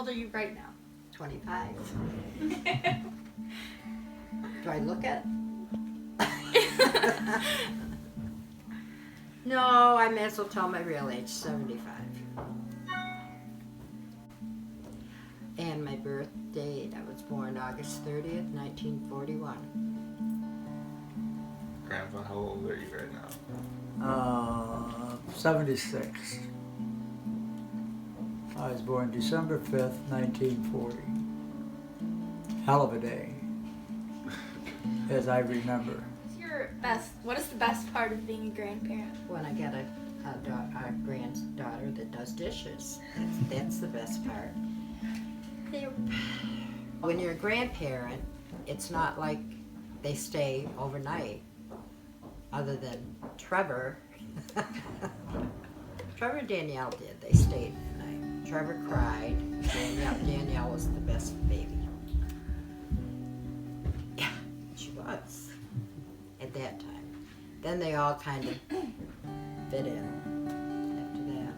old are you right now? 25. Do I look it? No, I may as well tell my real age, 75. And my birth date, I was born August 30th, 1941. Grandpa, how old are you right now? 76. I was born December 5th, 1940. Hell of a day, as I remember. What is the best part of being a grandparent? When I get a granddaughter that does dishes, that's the best part. When you're a grandparent, it's not like they stay overnight, other than Trevor. Trevor and Danielle did. They stayed the night. Trevor cried. Danielle was the best baby. Yeah, she was at that time. Then they all kind of fit in after that.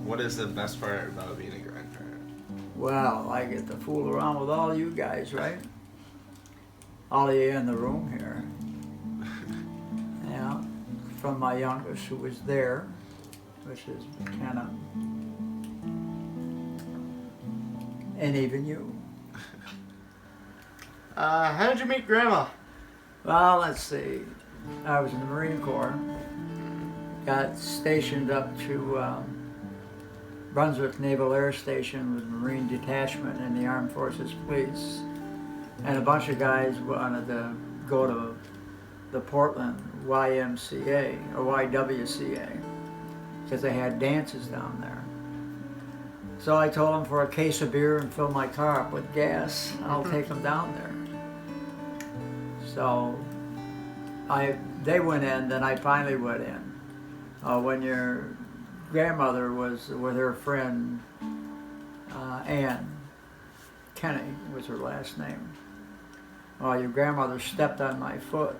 What is the best part about being a grandparent? Well, I get to fool around with all you guys, right? All of you in the room here. Yeah, from my youngest who was there, which is kind of, and even you. How did you meet Grandma? Well, let's see. I was in the Marine Corps. Got stationed up to Brunswick Naval Air Station with Marine Detachment in the Armed Forces Police. And a bunch of guys wanted to go to the Portland YMCA or YWCA because they had dances down there. So I told them for a case of beer and fill my car up with gas, I'll take them down there. So they went in, then I finally went in. When your grandmother was with her friend Ann, Kenny was her last name. Well, your grandmother stepped on my foot.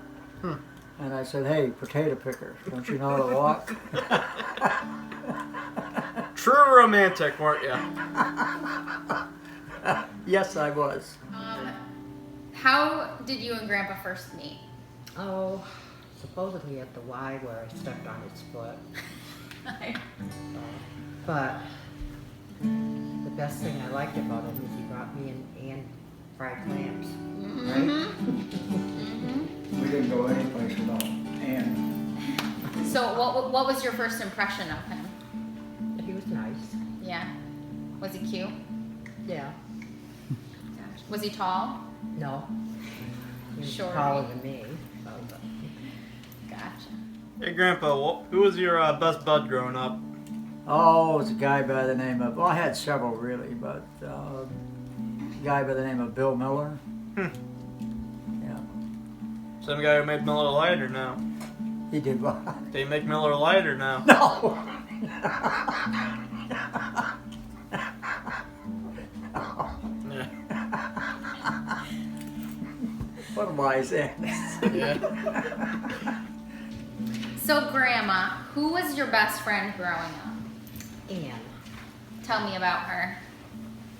And I said, hey, potato picker, don't you know how to walk? True romantic, weren't you? Yes, I was. How did you and Grandpa first meet? Oh, supposedly at the Y where I stepped on his foot. But the best thing I liked about him is he brought me and fried clams. Right? We didn't go anyplace without Ann. So what was your first impression of him? He was nice. Yeah. Was he cute? Yeah. Was he tall? No. He was Short. taller than me. So, Gotcha. Hey, Grandpa, who was your best bud growing up? Oh, it was a guy by the name of, well, I had several really, but a guy by the name of Bill Miller. Yeah. Same guy who made Miller Lite or no? He did what? Did he make Miller Lite or no? No. Yeah. What a wise ass. Yeah. So Grandma, who was your best friend growing up? Ann. Tell me about her.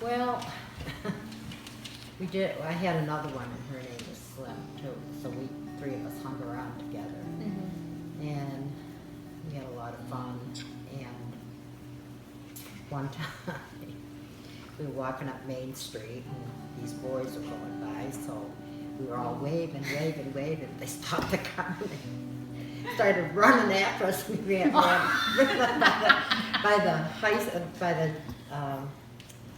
Well, I had another one and her name was Slim too. So we three of us hung around together. And we had a lot of fun. And one time we were walking up Main Street and these boys were going by, so we were all waving. They stopped the car and they started running after us. We ran by the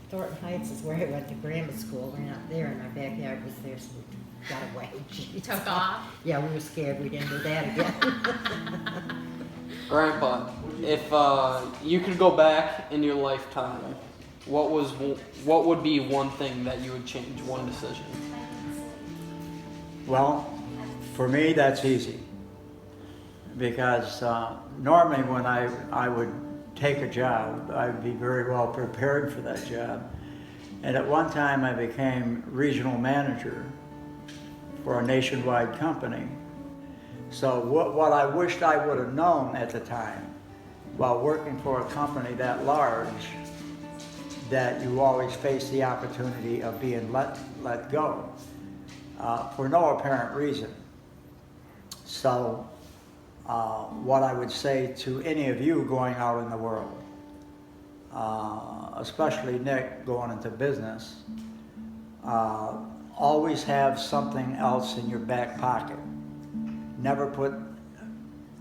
Thornton Heights is where I went to grammar school. Ran up there and our backyard was there, so we got away. You took off? Yeah, we were scared we didn't do that again. Grandpa, if you could go back in your lifetime, what would be one thing that you would change, one decision? Well, for me, that's easy. Because normally when I would take a job, I would be very well prepared for that job. And at one time I became regional manager for a nationwide company. So what I wished I would have known at the time while working for a company that large, that you always face the opportunity of being let go for no apparent reason. So what I would say to any of you going out in the world, especially Nick going into business, always have something else in your back pocket. Never put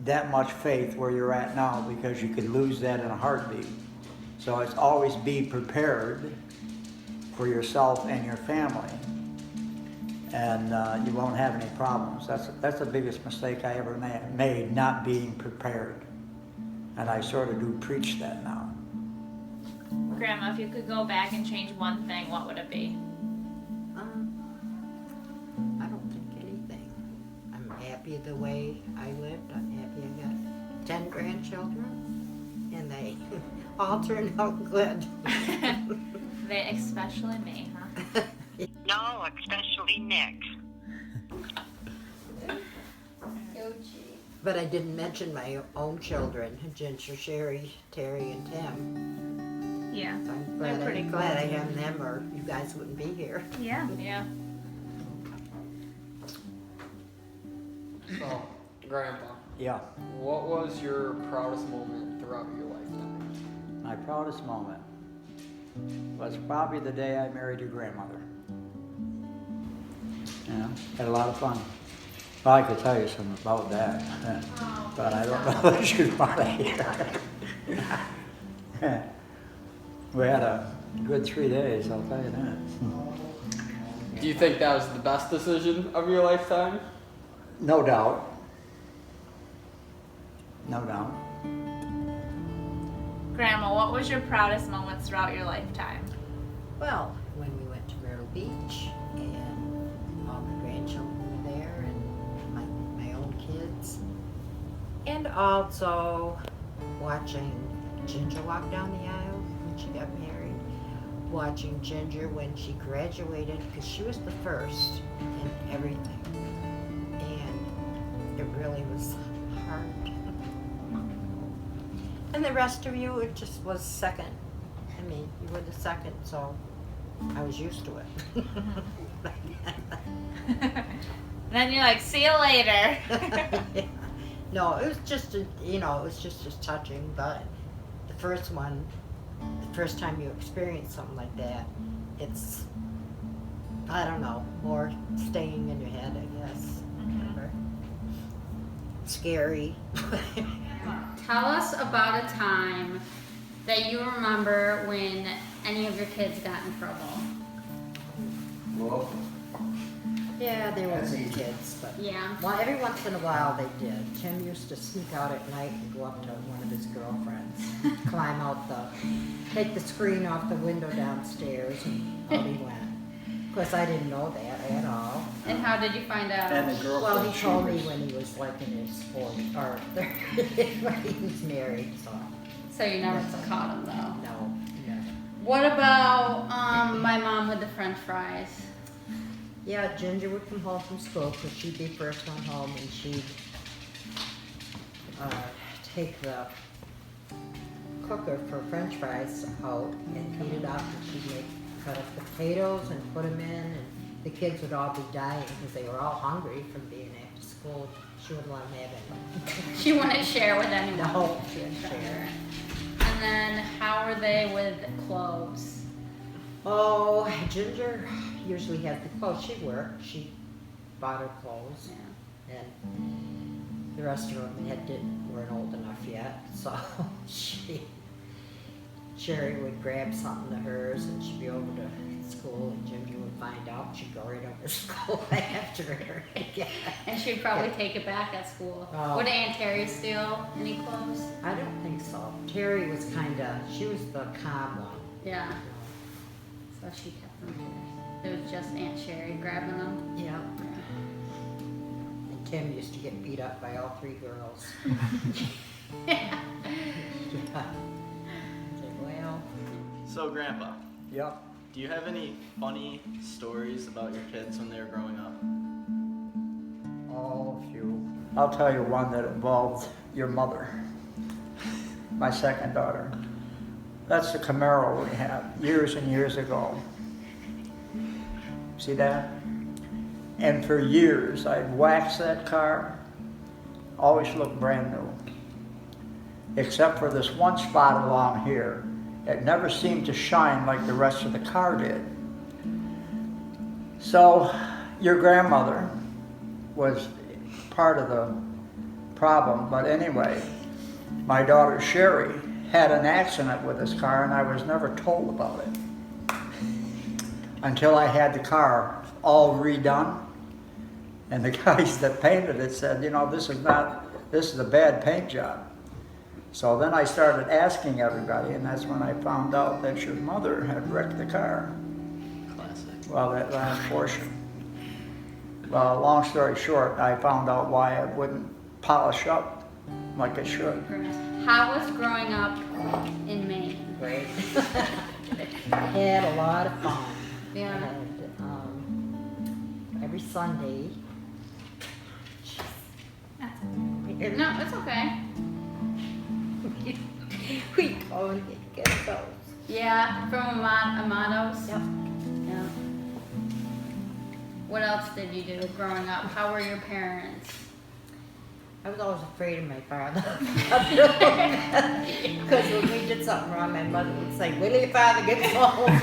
that much faith where you're at now, because you could lose that in a heartbeat. So it's always be prepared for yourself and your family, and you won't have any problems. That's the biggest mistake I ever made, not being prepared. And I sort of do preach that now. Grandma, if you could go back and change one thing, what would it be? I don't think anything. I'm happy the way I lived. I'm happy I got 10 grandchildren, and they all turned out good. They, especially me, huh? No, especially Nick. But I didn't mention my own children, Ginger, Sherry, Terry, and Tim. Yeah. So I'm They're glad, pretty cool. glad I have them, or you guys wouldn't be here. Yeah. Yeah. So, Grandpa, Yeah, what was your proudest moment throughout your lifetime? my proudest moment was probably the day I married your grandmother. You know, had a lot of fun. Well, I could tell you something about that, but I don't know if you want to hear. We had a good 3 days, I'll tell you that. Do you think that was the best decision of your lifetime? No doubt. No doubt. Grandma, what was your proudest moments throughout your lifetime? Well, when we went to Myrtle Beach, and all the grandchildren were there, and my own kids. And also watching Ginger walk down the aisle when she got married. Watching Ginger when she graduated, because she was the first in everything. And it really was hard. And the rest of you, it just was second. I mean, you were the second, so I was used to it. Then you're like, see you later. No, it was just, it was just as touching, but the first one, the first time you experience something like that, it's, I don't know, more staying in your head, I guess. Or scary. Tell us about a time that you remember when any of your kids got in trouble. Well, Yeah, they were good kids, but Yeah. well, every once in a while they did. Tim used to sneak out at night and go up to one of his girlfriends, climb out take the screen off the window downstairs, and out he went. Of course, I didn't know that at all. And how did you find out? and the girlfriend, Well, he told me when he was like in his 40s, or 30s, when he was married, so So you never caught him though. no, never. What about my mom with the French fries? Yeah, Ginger would come home from school because she'd be first one home, and she'd take the cooker for French fries out and heat it up, and she'd cut up potatoes and put them in, and the kids would all be dying because they were all hungry from being after school. She wouldn't let them have any. She wouldn't share with anyone. No, she didn't share. And then how were they with clothes? Oh, Ginger usually had the clothes. She worked. She bought her clothes. Yeah. And the rest of them weren't old enough yet, so Sherry would grab something of hers, and she'd be over to school, and Ginger would find out, and she'd go right over to school after her. And she'd probably take it back at school. Oh. Would Aunt Terry steal any clothes? I don't think so. Terry was she was the calm one. Yeah. So she kept them too. It was just Aunt Sherry grabbing them. Yeah. And Tim used to get beat up by all three girls. Yeah. Well, So, Grandpa, yep. do you have any funny stories about your kids when they were growing up? Oh, a few. I'll tell you one that involved your mother. my second daughter. That's the Camaro we had years and years ago. See that? And for years, I'd waxed that car. Always looked brand new. Except for this one spot along here. It never seemed to shine like the rest of the car did. So, your grandmother was part of the problem, but anyway, my daughter Sherry had an accident with this car and I was never told about it until I had the car all redone, and the guys that painted it said, you know, this is a bad paint job. So then I started asking everybody, and that's when I found out that your mother had wrecked the car. Classic. Well, that last portion. Well, long story short, I found out why it wouldn't polish up like it should. How was growing up in Maine? Great. Had a lot of fun. Yeah. Had, every Sunday. No, it's okay. We go and get those. Yeah, from Amados. Yep. Yeah. What else did you do growing up? How were your parents? I was always afraid of my father. Because when we did something wrong, my mother would say, "Will your father get home?"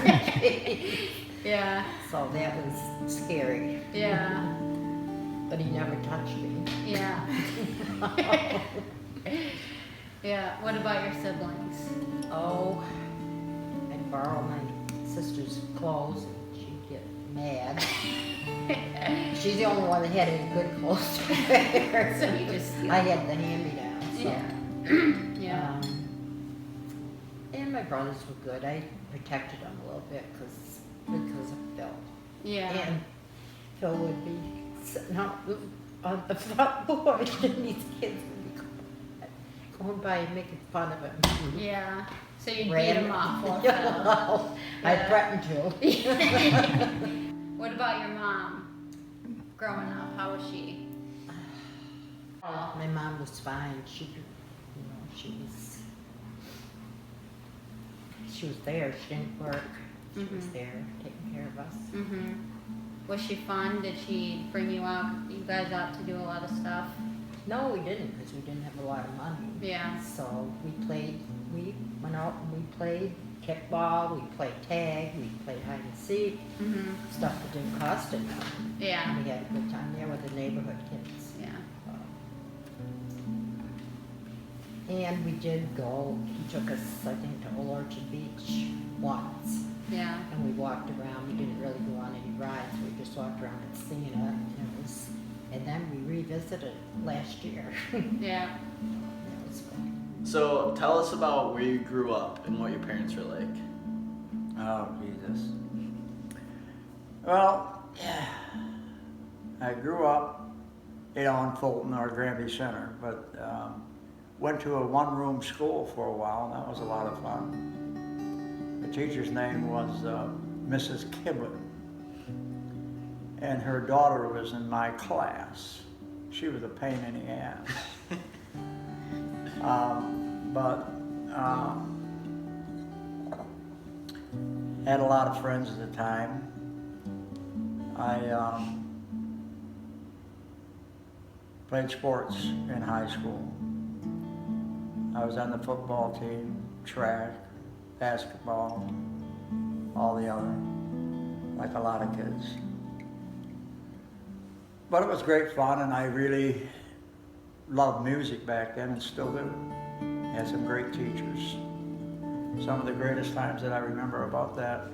Yeah. So that was scary. Yeah. But he never touched me. Yeah. Yeah. What about your siblings? Oh, I'd borrow my sister's clothes and she'd get mad. She's the only one that had any good clothes to wear. So you just steal. I had the hand-me-downs. So. Yeah. Yeah. And my brothers were good. I protected them a little bit because of Phil. Yeah. And Phil would be sitting out on the front porch and these kids would be going by and making fun of him. Yeah. So you beat Ran- him off. For Well, I Yeah. threatened to. What about your mom? Growing up, how was she? My mom was fine. She was there. She didn't work. She was Mhm. there taking care of us. Mhm. Was she fun? Did she bring you guys out to do a lot of stuff? No, we didn't because we didn't have a lot of money. Yeah. So we went out and we played kickball, we played tag, we played hide and seek, Mhm. stuff that didn't cost enough. Yeah. We had a good time there with the neighborhood kids. Yeah. And we did go, he took us, I think, to Old Orchard Beach once. Yeah. And we walked around, we didn't really go on any rides, we just walked around and seen it. And then we revisited last year. Yeah. That was fun. So tell us about where you grew up and what your parents were like. Oh, Jesus. Well, I grew up, in Fulton or Granby Center, but went to a one-room school for a while, and that was a lot of fun. The teacher's name was Mrs. Kiblin, and her daughter was in my class. She was a pain in the ass. Had a lot of friends at the time. I played sports in high school. I was on the football team, track, basketball, all the other, like a lot of kids. But it was great fun, and I really loved music back then and still do. Had some great teachers. Some of the greatest times that I remember about that,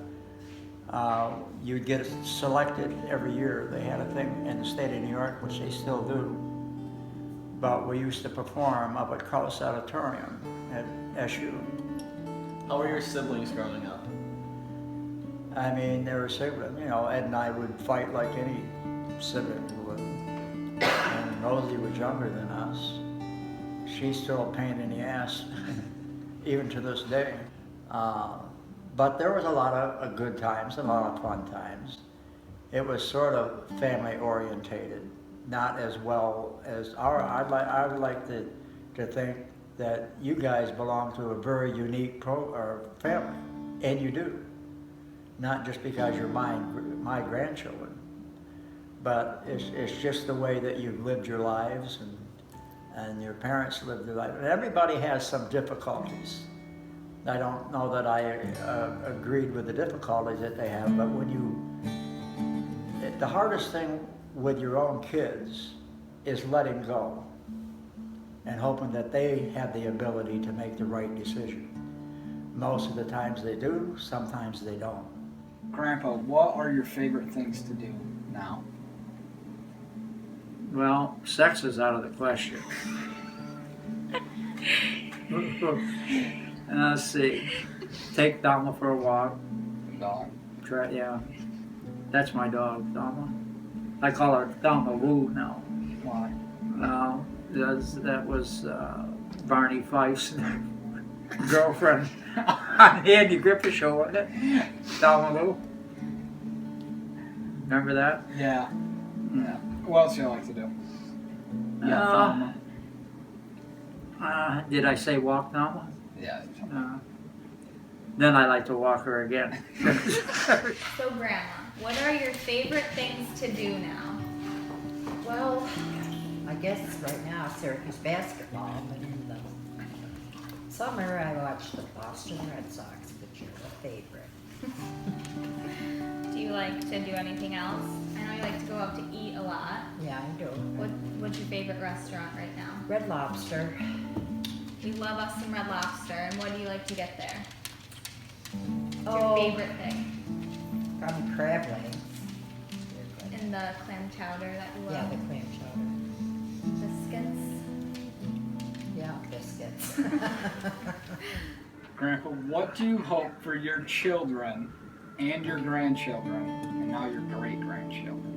you'd get selected every year. They had a thing in the state of New York, which they still do. But we used to perform up at Cullis Auditorium at SU. How were your siblings growing up? I mean, they were siblings. You know, Ed and I would fight like any sibling would. And Rosie was younger than us. She's still a pain in the ass, even to this day. But there was a lot of good times, a lot of fun times. It was sort of family orientated, not as well as I would like to think that you guys belong to a very unique family, and you do. Not just because you're my grandchildren, but it's just the way that you've lived your lives, and your parents lived their life. And everybody has some difficulties. I don't know that I agreed with the difficulties that they have, but the hardest thing with your own kids is letting go and hoping that they have the ability to make the right decision. Most of the times they do, sometimes they don't. Grandpa, what are your favorite things to do now? Well, sex is out of the question. Let's see. Take Dama for a walk. Dog. Yeah. That's my dog, Dama. I call her Dama Woo now. Why? That was Barney Fife's girlfriend on the Andy Griffith Show, wasn't it? Dama Woo. Remember that? Yeah. Yeah. What else do you like to do? Did I say walk Dama? Yeah. Then I like to walk her again. So, Grandma, what are your favorite things to do now? Well, I guess right now Syracuse basketball, but in the summer I watch the Boston Red Sox, which are a favorite. Do you like to do anything else? I know you like to go out to eat a lot. Yeah, I do. What's your favorite restaurant right now? Red Lobster. We love us some Red Lobster. And what do you like to get there? What's Oh. your favorite thing? Probably crab legs. They're good. And the clam chowder that you love? Yeah, the clam chowder. Biscuits? Yeah, biscuits. Grandpa, what do you hope for your children and your grandchildren, and now your great-grandchildren?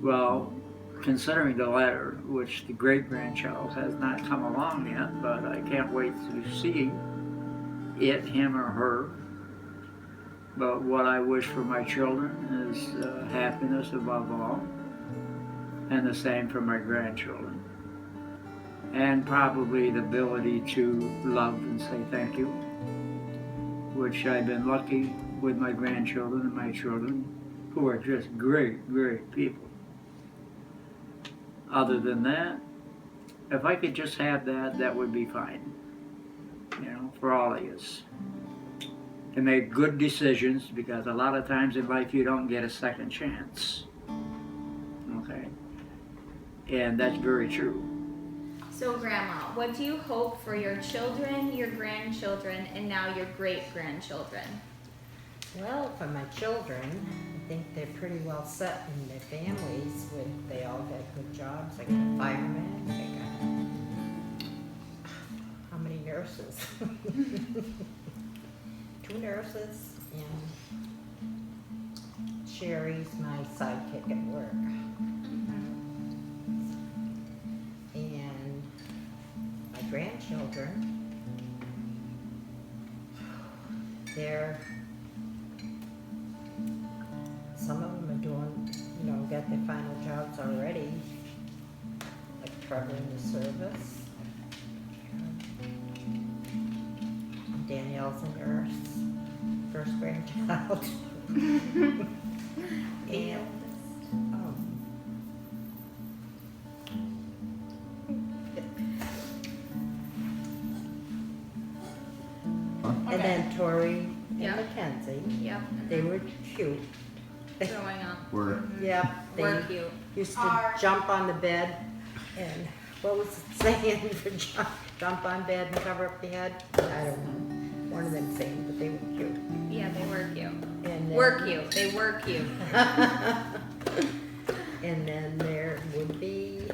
Well, considering the latter, which the great-grandchild has not come along yet, but I can't wait to see it, him or her. But what I wish for my children is happiness above all, and the same for my grandchildren. And probably the ability to love and say thank you, which I've been lucky with my grandchildren and my children, who are just great, great people. Other than that, if I could just have that, that would be fine. You know, for all of us. To make good decisions, because a lot of times in life you don't get a second chance. Okay? And that's very true. So, Grandma, what do you hope for your children, your grandchildren, and now your great-grandchildren? Well, for my children, I think they're pretty well set in their families. They all got good jobs. I got a fireman. I got how many nurses? 2 nurses, and Sherry's my sidekick at work. And my grandchildren, some of them are doing, got their final jobs already, like Trevor in the service. Danielle's a nurse, first grandchild. And and then Tori and Mackenzie. Yep. They were cute. Growing up. Yep. They We're cute. used to jump on the bed and what was it saying for jump on bed and cover up the head? I don't know. One of them saying, but they were cute. Yeah, they were cute. And then, They were cute. and then there would be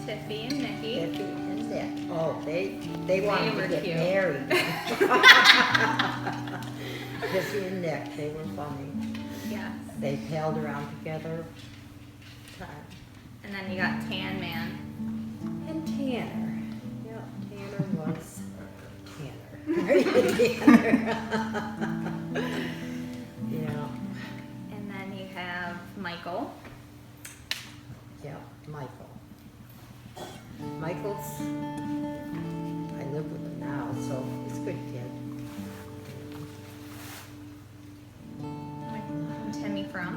Tiffy and Nikki. Tiffy and Nick. Oh, they wanted were to get cute. married. Tiffy and Nick, they were funny. Yes. They held around together. And then you got Tan Man. And Tanner. Yep, Tanner was Tanner. Yeah. And then you have Michael. Yep, Michael. Michael's, I live with him now, so he's a good kid. Timmy from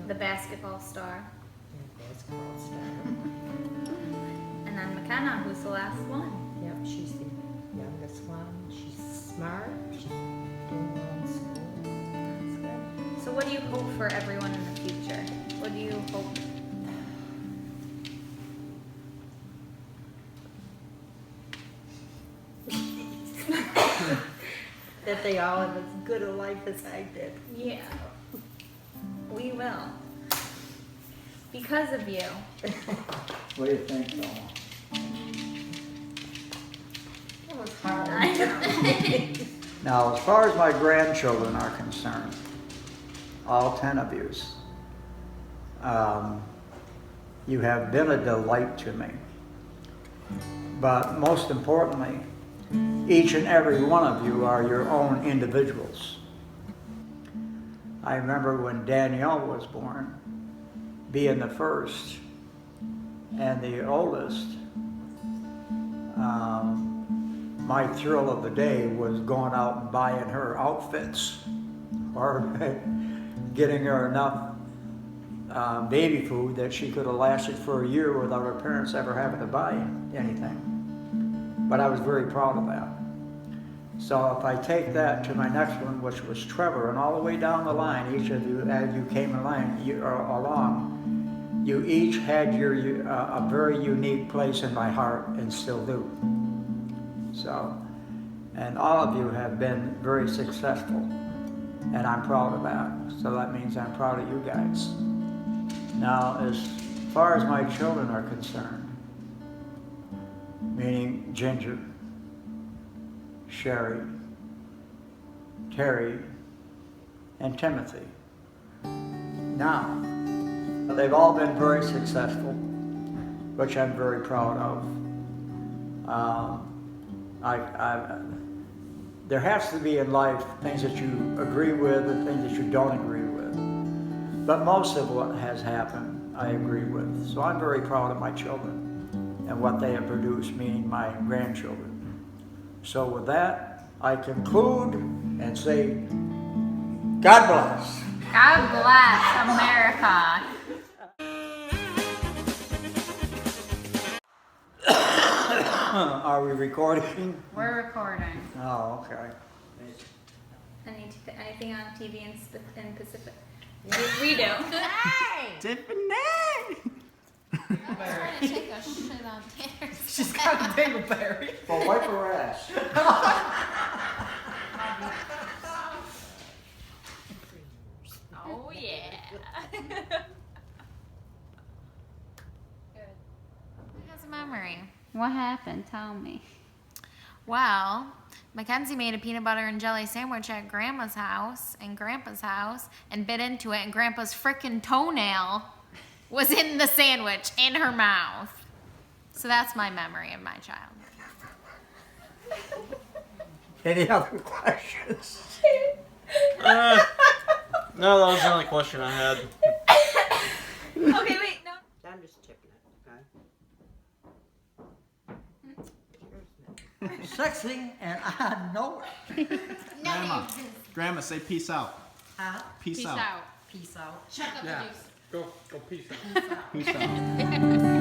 the basketball star. Basketball star. And then McKenna, who's the last one. Yep, she's the youngest one. She's smart. She's doing well in school. That's good. So what do you hope for everyone in the future? What do you hope? That they all have as good a life as I did. Yeah. We will. Because of you. What do you think, Thelma? That was hard. I know. Now, as far as my grandchildren are concerned, all 10 of you, you have been a delight to me. But most importantly, each and every one of you are your own individuals. I remember when Danielle was born, being the first and the oldest, my thrill of the day was going out and buying her outfits or getting her enough baby food that she could have lasted for a year without her parents ever having to buy anything. But I was very proud of that. So if I take that to my next one, which was Trevor, and all the way down the line, each of you, as you came along, you each had a very unique place in my heart and still do. So, and all of you have been very successful, and I'm proud of that. So that means I'm proud of you guys. Now, as far as my children are concerned, meaning Ginger, Sherry, Terry, and Timothy. Now, they've all been very successful, which I'm very proud of. There has to be in life things that you agree with and things that you don't agree with. But most of what has happened, I agree with. So I'm very proud of my children and what they have produced, meaning my grandchildren. So with that, I conclude and say, God bless. God bless America. Are we recording? We're recording. Oh, okay. Anything on TV in Pacific? We do. Tiffany! trying to take a shit on Tanner's. She's got a dingleberry. Well, wipe her ass. Oh yeah. Has a memory. What happened? Tell me. Well, Mackenzie made a peanut butter and jelly sandwich at Grandma's house and Grandpa's house and bit into it, and Grandpa's frickin' toenail was in the sandwich in her mouth. So that's my memory of my child. Any other questions? No, that was the only question I had. Okay, wait, no. I'm just chipping it, okay? Sexy, and I know it. Grandma, say peace out. Peace out. Peace out. Shut up, Yeah. Deuce. Go peace out. Peace out.